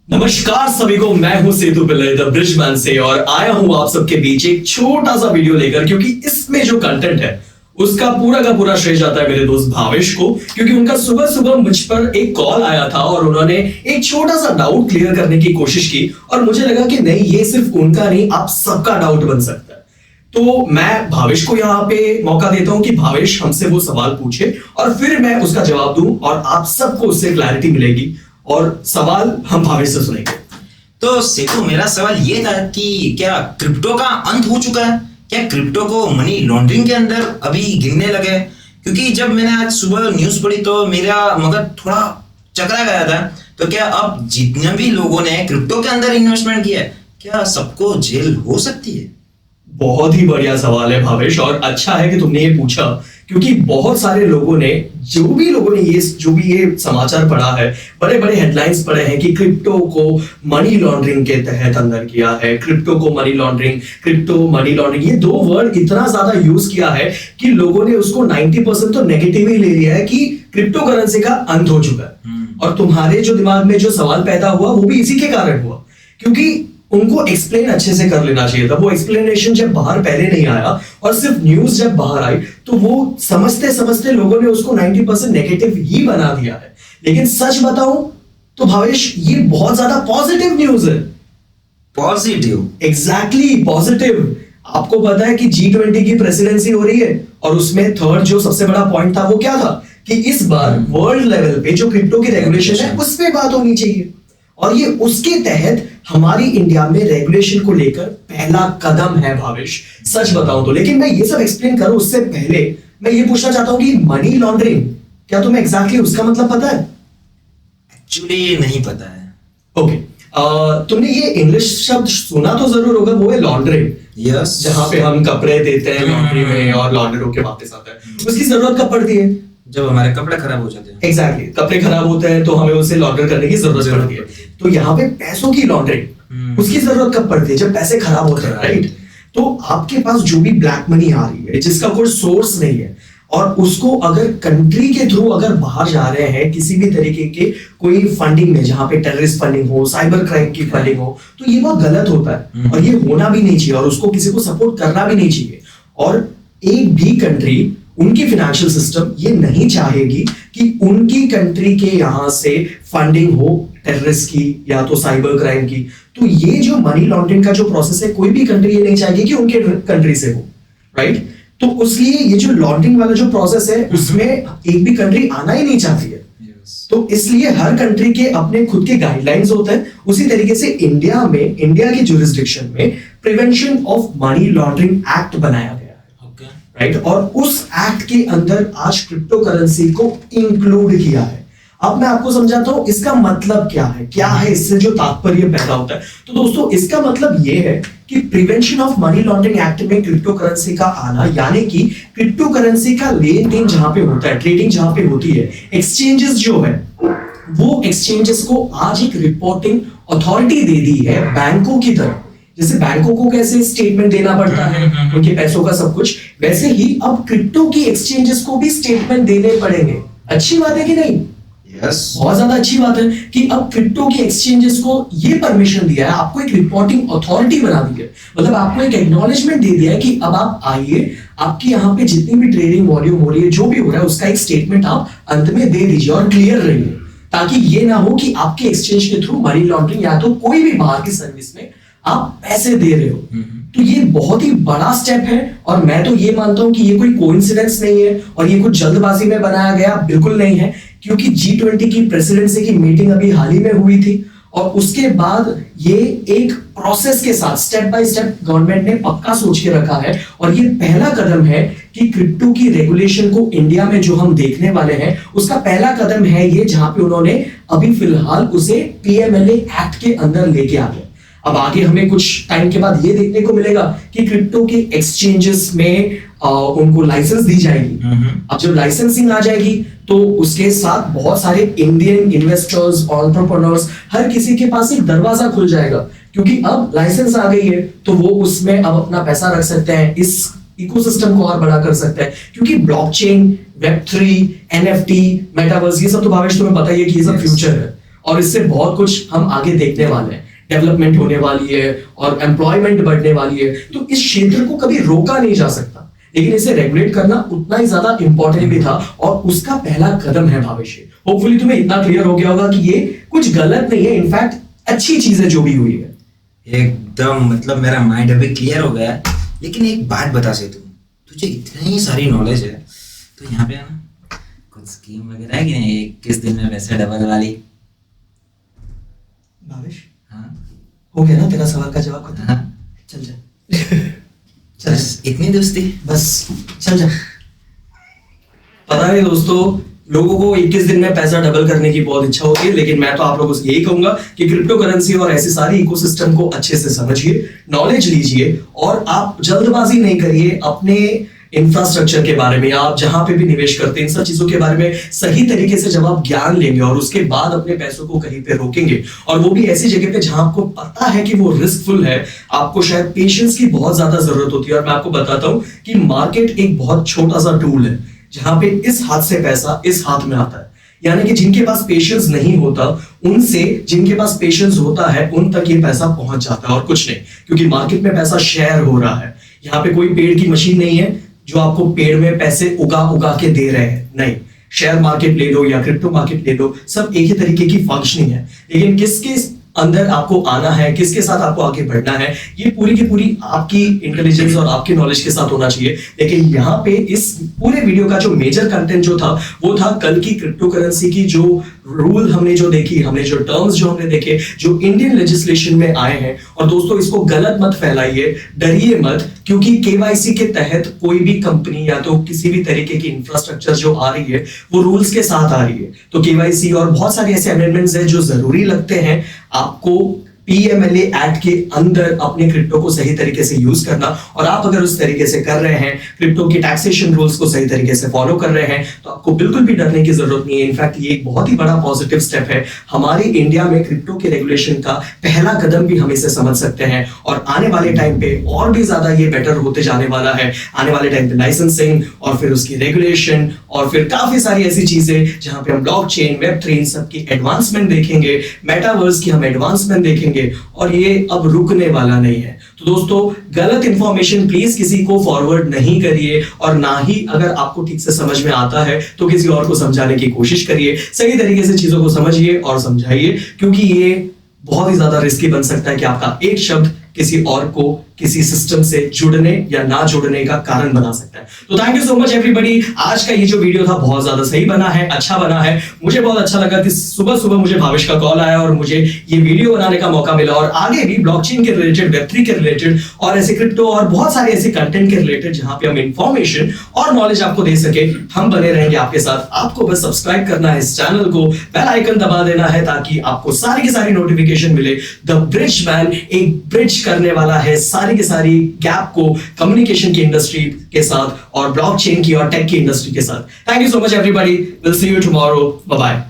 नमस्कार सभी को, मैं हूं सेतु पिल्लई द ब्रिजमैन से और आया हूं आप सबके बीच एक छोटा सा वीडियो लेकर, क्योंकि इसमें जो कंटेंट है उसका पूरा का पूरा श्रेय जाता है मेरे दोस्त भावेश को, क्योंकि उनका सुबह सुबह मुझ पर एक कॉल आया था और उन्होंने एक छोटा सा डाउट क्लियर करने की कोशिश की और मुझे लगा कि नहीं, ये सिर्फ उनका नहीं, आप सबका डाउट बन सकता है। तो मैं भावेश को यहाँ पे मौका देता हूं कि भावेश हमसे वो सवाल पूछे और फिर मैं उसका जवाब दूं और आप सबको उससे क्लैरिटी मिलेगी और सवाल हम भावेश से सुनेंगे। तो सेतु, मेरा सवाल ये था कि क्या क्रिप्टो का अंत हो चुका है? क्या क्रिप्टो को मनी लॉन्ड्रिंग के अंदर अभी गिनने लगे? क्योंकि जब मैंने आज सुबह न्यूज पढ़ी तो मेरा मगज थोड़ा चकरा गया था। तो क्या अब जितने भी लोगों ने क्रिप्टो के अंदर इन्वेस्टमेंट किया है, क्या सबको जेल हो सकती है? बहुत ही बढ़िया सवाल है भावेश, और अच्छा है कि तुमने ये पूछा, क्योंकि बहुत सारे लोगों ने जो भी ये समाचार पढ़ा है, बड़े बड़े हेडलाइंस पढ़े हैं कि क्रिप्टो को मनी लॉन्ड्रिंग के तहत अंदर किया है। क्रिप्टो मनी लॉन्ड्रिंग, ये दो वर्ड इतना ज्यादा यूज किया है कि लोगों ने उसको 90% तो नेगेटिव ही ले लिया है कि क्रिप्टो करेंसी का अंत हो चुका है। और तुम्हारे जो दिमाग में जो सवाल पैदा हुआ वो भी इसी के कारण हुआ, क्योंकि उनको एक्सप्लेन अच्छे से कर लेना चाहिए था। वो एक्सप्लेनेशन जब बाहर पहले नहीं आया और सिर्फ न्यूज जब बाहर आई तो वो समझते समझते लोगों ने उसको 90% नेगेटिव ही बना दिया है। लेकिन सच बताऊं तो भावेश, ये बहुत ज्यादा पॉजिटिव न्यूज है। पॉजिटिव? Exactly, positive. आपको पता है कि G20 की प्रेसिडेंसी हो रही है और उसमें थर्ड जो सबसे बड़ा पॉइंट था वो क्या था कि इस बार वर्ल्ड लेवल पे जो क्रिप्टो की रेगुलेशन है उस पे बात होनी चाहिए। और ये उसके तहत हमारी इंडिया में रेगुलेशन को लेकर पहला कदम है भावेश, सच बताऊं तो। लेकिन मैं ये सब एक्सप्लेन करूं उससे पहले मैं ये पूछना चाहता हूं कि मनी लॉन्ड्रिंग, क्या तुम्हें एग्जैक्टली उसका मतलब पता है? एक्चुअली नहीं पता है। ओके, तुमने ये इंग्लिश शब्द सुना तो जरूर होगा, वो है लॉन्ड्रिंग। यस, जहां पे हम कपड़े देते हैं लॉन्ड्री में और लॉन्डर होके वापस आता है। उसकी जरूरत कब पड़ती है? जब हमारे कपड़े खराब हो जाते हैं। एग्जैक्टली, कपड़े खराब होते हैं तो हमें उसे लॉन्डर करने की जरूरत पड़ती है। तो यहाँ पे पैसों की लॉन्ड्रिंग, उसकी जरूरत कब पड़ती है? जब पैसे खराब होते हैं, राइट? तो आपके पास जो भी ब्लैक मनी आ रही है जिसका कोई सोर्स नहीं है और उसको अगर कंट्री के थ्रू अगर बाहर जा रहे हैं किसी भी तरीके के कोई फंडिंग में, जहां पे टेररिस्ट फंडिंग हो, साइबर क्राइम की फंडिंग हो, तो ये बहुत गलत होता है और ये होना भी नहीं चाहिए और उसको किसी को सपोर्ट करना भी नहीं चाहिए। और एक भी कंट्री, उनकी फाइनेंशियल सिस्टम ये नहीं चाहेगी कि उनकी कंट्री के यहां से फंडिंग हो टेररिस्ट की या तो साइबर क्राइम की। तो ये जो मनी लॉन्ड्रिंग का जो प्रोसेस है, कोई भी कंट्री ये नहीं चाहेगी कि उनके कंट्री से हो, राइट? तो उसलिए ये जो लॉन्ड्रिंग वाला जो प्रोसेस है उसमें एक भी कंट्री आना ही नहीं चाहती है। तो इसलिए हर कंट्री के अपने खुद के गाइडलाइंस होते हैं। उसी तरीके से इंडिया के जुरिस्डिक्शन में prevention of money laundering act बनाया गया है, राइट? और उस एक्ट के अंदर आज क्रिप्टो करेंसी को इंक्लूड किया है। अब मैं आपको समझाता हूं इसका मतलब क्या है इससे जो तात्पर्य पैदा होता है। तो दोस्तों, इसका मतलब यह है कि prevention of money laundering act में क्रिप्टो करेंसी का आना, यानी कि क्रिप्टो करेंसी का लेन देन जहां पे होता है, ट्रेडिंग जहां पे होती है, एक्सचेंजेस जो है वो एक्सचेंजेस को आज एक रिपोर्टिंग अथॉरिटी दे दी है बैंकों की तरफ। जैसे बैंकों को कैसे स्टेटमेंट देना पड़ता है उनके पैसों का सब कुछ, वैसे ही अब क्रिप्टो की एक्सचेंजेस को भी स्टेटमेंट देने पड़ेंगे। अच्छी बात है कि नहीं? Yes. बहुत ज्यादा अच्छी बात है कि अब क्रिप्टो की एक्सचेंजेस को ये परमिशन दिया है, आपको एक रिपोर्टिंग अथॉरिटी बना दी है। मतलब आपको एक एक्नॉलेजमेंट दे दिया है कि अब आप आइए, आपके यहाँ पे जितनी भी ट्रेडिंग वॉल्यूम हो रही है, जो भी हो रहा है, उसका एक स्टेटमेंट आप अंत में दे दीजिए और क्लियर रहिए, ताकि ये ना हो कि आपके एक्सचेंज के थ्रू मनी लॉन्ड्रिंग या तो कोई भी बाहर की सर्विस में आप पैसे दे रहे हो। तो ये बहुत ही बड़ा स्टेप है और मैं तो ये मानता हूं कि ये कोई कोइंसिडेंस नहीं है और ये कुछ जल्दबाजी में बनाया गया बिल्कुल नहीं है, क्योंकि G20 की प्रेसिडेंसी की मीटिंग अभी हाल ही में हुई थी और उसके बाद ये एक प्रोसेस के साथ स्टेप बाय स्टेप गवर्नमेंट ने पक्का सोच के रखा है। और ये पहला कदम है कि क्रिप्टो की रेगुलेशन को इंडिया में जो हम देखने वाले हैं उसका पहला कदम है ये, जहां पे उन्होंने अभी फिलहाल उसे PMLA एक्ट के अंदर लेके आ गए। अब आगे हमें कुछ टाइम के बाद ये देखने को मिलेगा कि क्रिप्टो के एक्सचेंजेस में उनको लाइसेंस दी जाएगी। अब जब लाइसेंसिंग आ जाएगी तो उसके साथ बहुत सारे इंडियन इन्वेस्टर्स, एंटरप्रेन्योर्स, हर किसी के पास एक दरवाजा खुल जाएगा, क्योंकि अब लाइसेंस आ गई है तो वो उसमें अब अपना पैसा रख सकते हैं, इस इकोसिस्टम को और बड़ा कर सकते हैं। क्योंकि ब्लॉकचेन, Web3, NFT, मेटावर्स, ये सब तो भावेश तुम्हें पता ही है कि ये सब फ्यूचर है और इससे बहुत कुछ हम आगे देखने वाले हैं, डेवलपमेंट होने वाली है और एम्प्लॉयमेंट बढ़ने वाली है। तो इस क्षेत्र को कभी रोका नहीं जा सकता, लेकिन इसे रेगुलेट करना उतना ही ज्यादा इंपॉर्टेंट भी था और उसका पहला कदम है भविष्य। होपफुली तुम्हें इतना क्लियर हो गया होगा कि ये कुछ गलत नहीं है, इनफैक्ट अच्छी चीज है जो भी हुई है। एकदम, मतलब मेरा माइंड अभी क्लियर हो गया है। लेकिन एक बात बता से, तुझे इतनी सारी नॉलेज है तो यहाँ पे है ना कुछ स्कीम वगैरह है कि नहीं, 21 दिन में पैसे डबल वाली? भावेश, हाँ हो गया ना तेरा सवाल का जवाब खत्म? हाँ, चल जा चल, बस इतनी दोस्ती? बस चल जा। पता है दोस्तों, लोगों को 21 दिन में पैसा डबल करने की बहुत इच्छा होती है, लेकिन मैं तो आप लोगों से यही कहूंगा कि क्रिप्टो करेंसी और ऐसी सारी इकोसिस्टम को अच्छे से समझिए, नॉलेज लीजिए और आप जल्दबाजी नहीं करिए अपने इंफ्रास्ट्रक्चर के बारे में। आप जहां पे भी निवेश करते हैं इन सब चीजों के बारे में सही तरीके से जब आप ज्ञान लेंगे और उसके बाद अपने पैसों को कहीं पे रोकेंगे, और वो भी ऐसी जगह पे जहां आपको पता है कि वो रिस्कफुल है, आपको शायद पेशेंस की बहुत ज्यादा जरूरत होती है। और मैं आपको बताता हूं कि मार्केट एक बहुत छोटा सा टूल है जहां पे इस हाथ से पैसा इस हाथ में आता है। यानी कि जिनके पास पेशेंस नहीं होता उनसे जिनके पास पेशेंस होता है उन तक ये पैसा पहुंच जाता है और कुछ नहीं, क्योंकि मार्केट में पैसा शेयर हो रहा है। यहाँ पे कोई पेड़ की मशीन नहीं है जो आपको पेड़ में पैसे उगा उगा के दे रहे हैं, नहीं। शेयर मार्केट ले लो या क्रिप्टो मार्केट ले लो, सब एक ही तरीके की फंक्शनिंग है, लेकिन किसके अंदर आपको आना है, किसके साथ आपको आगे बढ़ना है, ये पूरी की पूरी आपकी इंटेलिजेंस और आपकी नॉलेज के साथ होना चाहिए। लेकिन यहाँ पे इस पूरे वीडियो का जो मेजर कंटेंट जो था वो था कल की क्रिप्टो करेंसी की जो रूल हमने जो देखी, हमने जो टर्म्स जो हमने देखे, जो इंडियन लेजिस्लेशन में आए हैं। और दोस्तों इसको गलत मत फैलाइए, डरिए मत, क्योंकि केवाईसी के तहत कोई भी कंपनी या तो किसी भी तरीके की इंफ्रास्ट्रक्चर जो आ रही है वो रूल्स के साथ आ रही है। तो केवाईसी और बहुत सारे ऐसे अमेंडमेंट्स हैं जो जरूरी लगते हैं आपको पीएमएलए एक्ट के अंदर अपने क्रिप्टो को सही तरीके से यूज करना। और आप अगर उस तरीके से कर रहे हैं, क्रिप्टो की टैक्सेशन रूल्स को सही तरीके से फॉलो कर रहे हैं, तो आपको बिल्कुल भी डरने की जरूरत नहीं है। इनफैक्ट ये एक बहुत ही बड़ा पॉजिटिव स्टेप है हमारे इंडिया में क्रिप्टो के रेगुलेशन का पहला कदम भी हम इसे समझ सकते हैं। और आने वाले टाइम पे और भी ज्यादा ये बेटर होते जाने वाला है। आने वाले टाइम पे लाइसेंसिंग और फिर उसकी रेगुलेशन और फिर काफी सारी ऐसी चीजें जहां पे हम ब्लॉकचेन, वेब3 सबकी एडवांसमेंट देखेंगे, मेटावर्स की हम एडवांसमेंट देखेंगे, और ये अब रुकने वाला नहीं है। तो दोस्तों गलत इंफॉर्मेशन प्लीज किसी को फॉरवर्ड नहीं करिए, और ना ही अगर आपको ठीक से समझ में आता है तो किसी और को समझाने की कोशिश करिए। सही तरीके से चीजों को समझिए और समझाइए, क्योंकि ये बहुत ही ज्यादा रिस्की बन सकता है कि आपका एक शब्द किसी और को किसी सिस्टम से जुड़ने या ना जुड़ने का कारण बना सकता है। तो thank you so much everybody. आज का ये जो वीडियो था बहुत ज्यादा सही बना है, अच्छा बना है। मुझे बहुत अच्छा लगा कि सुबह सुबह मुझे भावेश का कॉल आया और मुझे ये वीडियो बनाने का मौका मिला, और आगे भी ब्लॉकचेन के रिलेटेड, वेब3 के रिलेटेड और ऐसे क्रिप्टो और बहुत सारे ऐसे कंटेंट के रिलेटेड जहां पे हम इंफॉर्मेशन और नॉलेज आपको दे सके, हम बने रहेंगे आपके साथ। आपको बस सब्सक्राइब करना है इस चैनल को, बेल आइकन दबा देना है ताकि आपको सारी की सारी नोटिफिकेशन मिले। द ब्रिज मैन एक ब्रिज करने वाला है सारी की सारी गैप को कम्युनिकेशन की इंडस्ट्री के साथ और ब्लॉकचेन की और टेक की इंडस्ट्री के साथ। Thank you so much everybody, will see you tomorrow, bye bye.